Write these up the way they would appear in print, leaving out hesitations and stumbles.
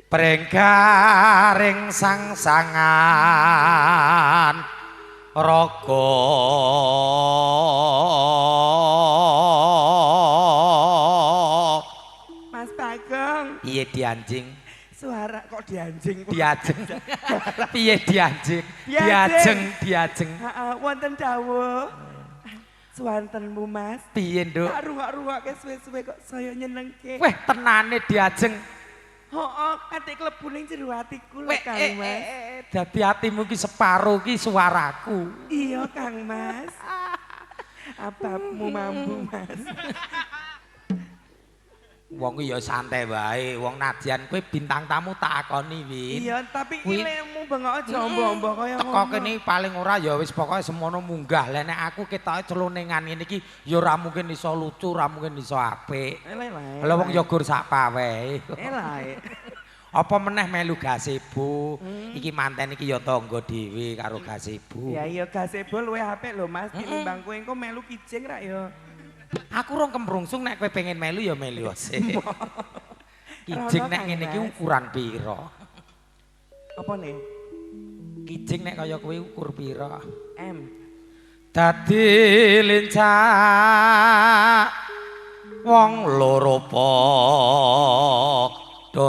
Prenggaring sangsangan raga Mas Bagong piye dianjing suara kok dianjing diajeng piye dianjing diajeng heeh wonten dawuh suwantenmu Mas piye nduk rungok-rungokke suwe-suwe kok saya nyenengke weh tenane diajeng oh ati klebu ning jero atiku lho Kang Mas dadi atimu ki separo ki suaraku iya Kang Mas ababmu mambu Mas wong ya santai wae wong nadyan kowe bintang tamu tak akoni Win iya tapi ilmu bengok aja ombo-ombo kaya teko kene paling ora ya wis pokoke semono munggah lha nek aku ketoke celoningan ngene iki ya ora mungkin iso lucu ora mungkin iso apik lha wong ya gur sak pawehe apa meneh melu gazebo iki manten iki ya tangga dhewe karo gazebo ya iya gazebo luwih apik lho Mas tinimbang kowe engko melu kijing rak ya aku rong kemrungsung nek kowe pengen melu ya melu sih. Kijing nek ngene iki ukuran pira? Apa nih? Kijing nek kaya kowe ukur pira? M. Dadi lincah wong loro padha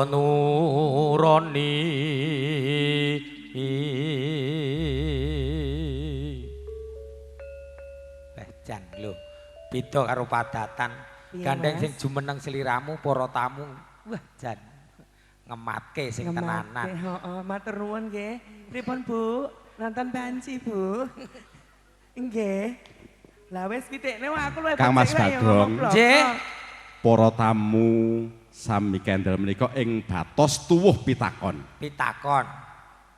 nurani. Jan lho. Beda karo padatan gandeng sing jumeneng sliramu para tamu wah jan ngematke sing tenanan heeh matur nuwun nggih pripun Bu nonton banci Bu nggih lah wis pitikne aku luwih Kang Mas Bagong nggih para tamu sami kendel menika ing batos tuwuh pitakon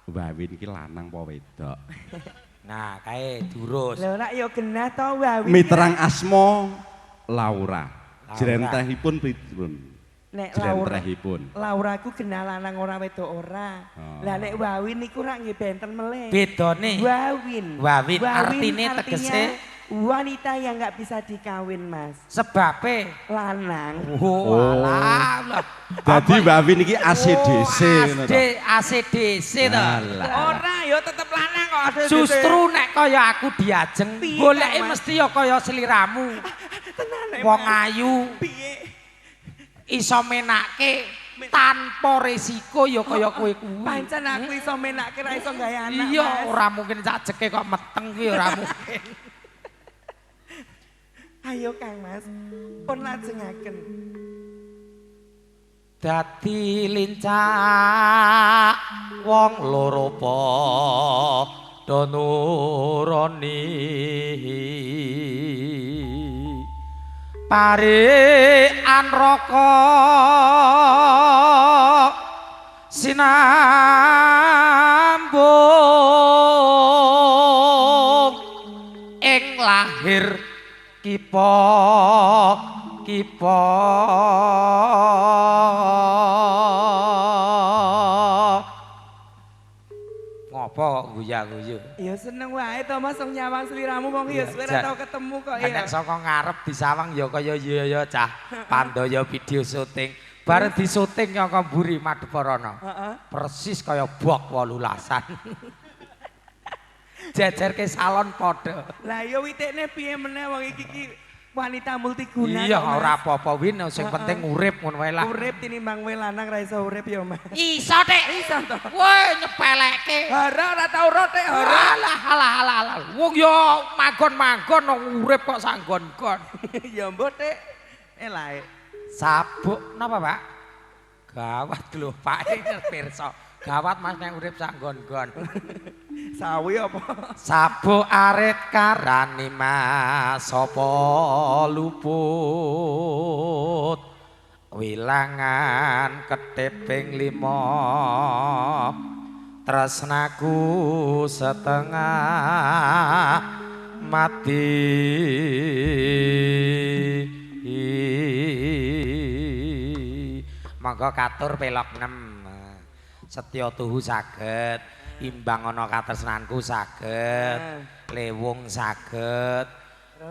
Mbah Win ki lanang apa wedok nah kae durus lho nek ya genah to Wawi miterang asma Laura jrentehipun pripun nek jrentrehipun Laura ku genah lanang ora wedok ora lah nek Wawin niku rak nggih benten melih bedane Wawin artine tegese wanita yang nggak bisa dikawin Mas sebabe lanang alah dadi Mbak Win iki ACDC ngono to ACDC to ora ya tetep lanang kok ACDC justru nek kaya aku diajeng goleke mesti ya kaya sliramu wong ayu piye iso menake tanpa resiko ya kaya kowe kuwi pancen aku iso menake ra iso gawe anak iya ora mungkin sajeke kok meteng kuwi ora mungkin ayo Kang Mas pun lajengaken dadi lincah wong loro padha nurani parekan raka sinambung ing lahir kipok ngopo kok guya-guyu ya seneng wae to Mas wong nyawang sliramu wong ya suwe tau ketemu kok ya nek saka ngarep disawang ya kaya ya cah pandaya video syuting bareng disuting kaya mburi Madheparana persis kaya bok 18-an jejerke salon padha lah ya witikne piye meneh wong iki wanita multiguna iya ora apa-apa Win sing penting urip ngono wae lah urip tinimbang kowe lanang ra iso urip ya Mas iso Dik iso to woi nyepelekke ora tau rotek ora alah wong ya manggon-manggon urip kok sanggon-gon ya mbok Dik elae sabuk napa Pak gawat lho Pak pirsa gawat Mas nek urip sanggon-gon sawi apa sabuk arit karani mas sapa luput wilangan ketiping 5 tresnaku setengah mati monggo katur pelok 6 setya tuhu saged imbang ana katresnanku saged lewung saged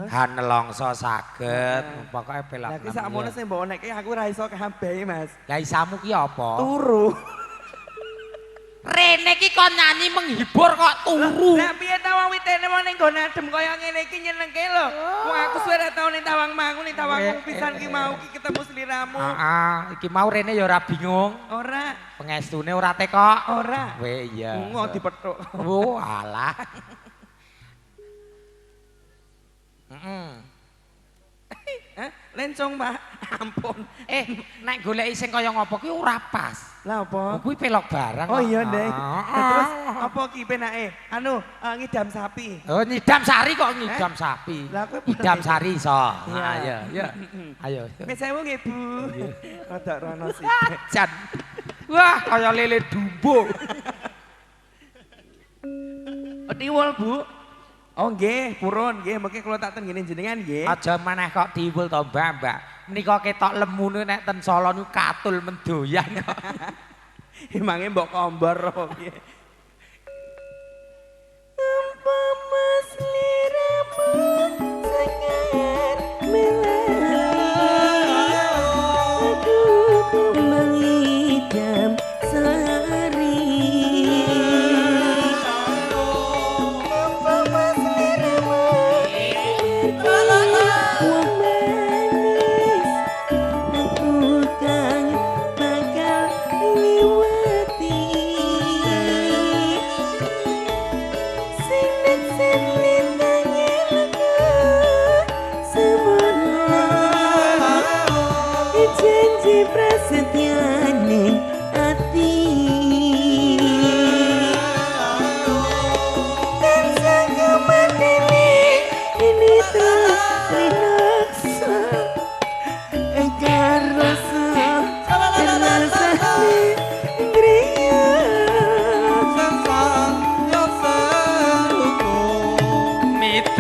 hanelongso saged pokoke pelok 6 lha ki sakmono sing mbok nekke aku ra iso kabeh Mas lah isamu ki apa turu Rene ki kok nyanyi menghibur kok turu. Lah piye ta wong witene mau ning nggon adem kaya ngene iki nyenengke lho. Wong aku suwe ora tau ning Tawangmangu, ning Tawangmangu pisan ki mau ki ketemu sliramu. Heeh, iki mau Rene ya ora bingung. Ora. Pengestune ora teko. Ora. Weh iya. Ngono dipethuk. Oh, alah. Lencong, Pak. Ampun. Nek goleki sing kaya ngopo kuwi ora pas. Lah apa? Kuwi pelok barang. Oh iya, Ndeng. Terus apa ki penake? Anu, ngidam sapi. Oh, nyidam sari kok ngidam sapi. Lah kowe ngidam sari iso. Iya, iya. Ayo. Wis sewu nggih, Bu. Rodok rono sih. Jan. Wah, kaya lele dumbo. Tiwul, Bu. Oh nggih, purun nggih, mengke kula tak ten ngene jenengan nggih. Aja maneh kok tiwul to, Mbak. Menika ketok lemune nek ten Solo niku katul mendoyan kok. Emange mbok kombor piye. Apa mas liramu sangat meleleh. Aduh mengidam sari.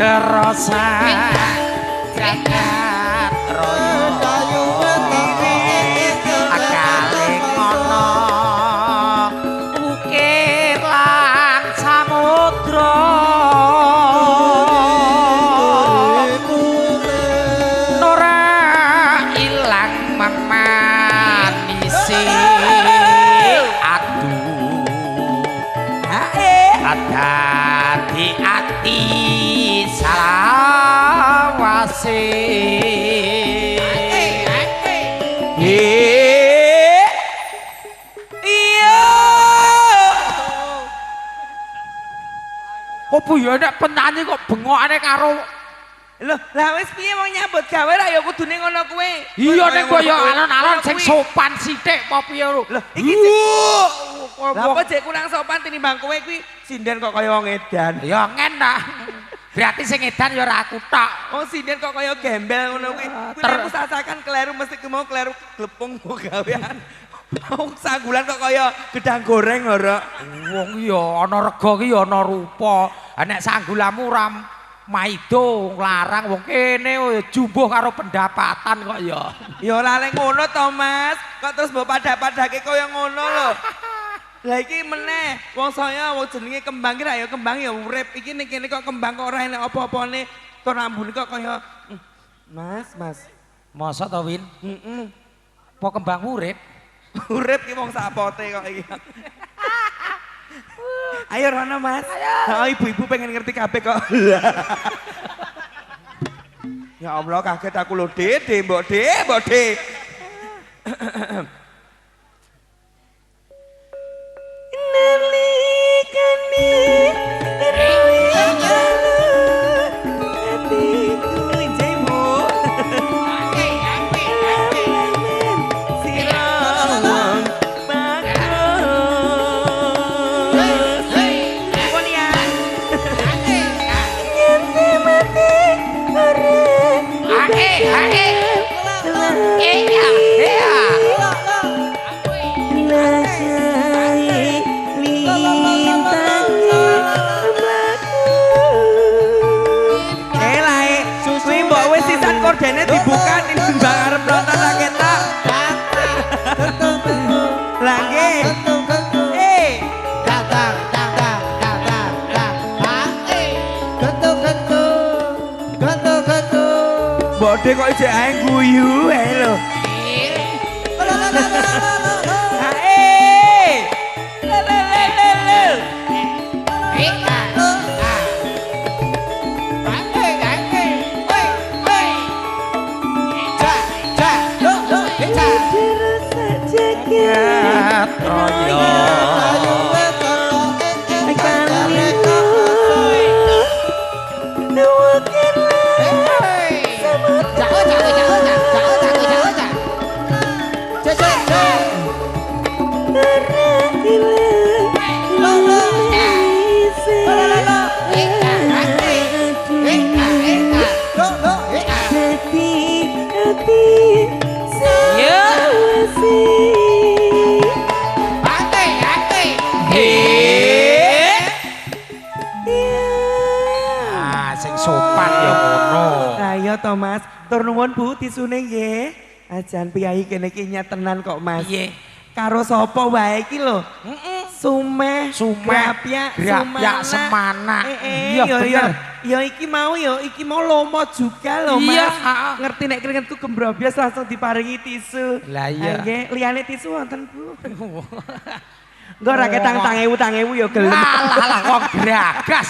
Rasa jagat raya akale ngono ukir lan samudra ora ilang memanisi aduh adati ati salawase iya opo ya nek penyanyi kok bengokane karo lho lah wis piye wong nyambut gawe ra ya kudune ngono kuwe iya nek kaya alon-alon sing sopan sithik apa piye lho iki lha apa jek kurang sopan tinimbang kowe kuwi sinden kok kaya wong edan ya ngen ta berarti sing edan ya ora aku tok. Oh sinden kok kaya gembel ngono kuwi. Kuwi aku sasakan kleru mesti ku mau kleru glepung gawean. Wong sanggulan kok kaya gedang goreng ora. Wong ya ana rega ki ya ana rupa. Nek sanggulamu ora maido nglarang wong kene jumbuh karo pendapatan kok ya. Ya ora lek ngono to Mas. Kok terus mbok padak-padake kaya ngono lho. Lah iki meneh wong saya wong jenenge kembang ki ra ya kembang ya urip iki ning kene kok kembang kok ora enek apa-apane to rambune kok kaya Mas masa to Win apa kembang urip urip ki wong sapote kok iki ayo rono Mas oh ibu-ibu pengen ngerti kabeh kok ya Allah kaget aku lho Dede mbok De nalikane royo hatiku jemu sirawang bagus ponia nyente mati ore kordene dibuka ning mbak arep nonton ra ketok. Lah nggih. Datar. Mbok kok isih ae guyu ae lho. Ae. Mas, tur nuwun Bu tisune nggih. Ajan piyai kene iki nyatenan kok Mas. Piye? Karo sapa wae iki lho? Sumeh, grapyak, semana. Iya bener. Ya iki mau lomo juga lho Mas. Iya, ngerti nek keringetku gembrobyos langsung diparingi tisu. Lah iya. Nggih, liyane tisu wonten Bu. Engko ra ketang 1000 ya gelem. Lah wong gragas.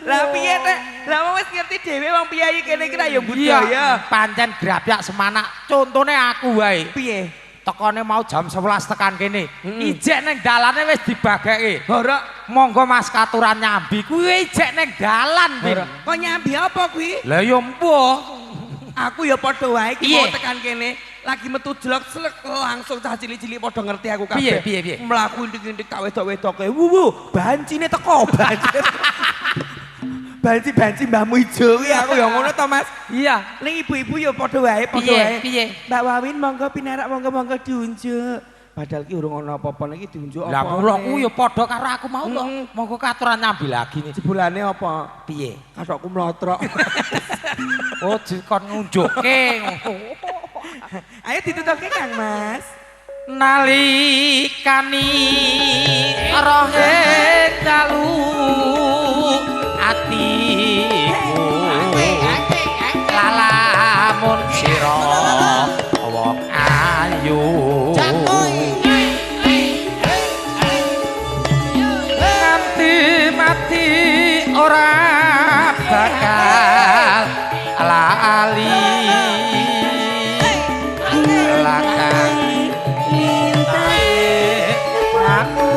Lah piye nek lah wis ngerti dhewe wong piyayi kene iki ra ya budaya. Pancen grapyak semana. Contone aku wae. Piye? Tekone mau jam 11 tekan kene. Ijek ning dalane wis dibageke. Horok monggo Mas katuran nyambi kuwi ijek ning dalan. Kok nyambi apa kuwi? Lah ya empuh. Aku ya padha wae iki mau tekan kene. Lagi metu jelek selek langsung cah cilik-cilik padha ngerti aku kabeh. Piye? Mlaku indik-indik tak wedok-wedoke. Wuwu, bancine teko. Banci mbahmu ijo kuwi aku ya ngono to Mas. Iya. Ning ibu-ibu ya padha wae, Piye? Mbak Wawin monggo pinarak monggo diunjuk. Padahal ki urung ana apa-apa iki diunjuk apa. Lah kula ku ya padha karo aku mau kok. Monggo katuran nyambi lagi nih. Jebulane apa? Piye? Kathokku mlotrok. Oh, dikon ngunjukke. Ayo ditutuke Kang Mas. Nalikani rohe dalu atiku lalamun sira wong ayu nganti mati ora bakal lali lakang aku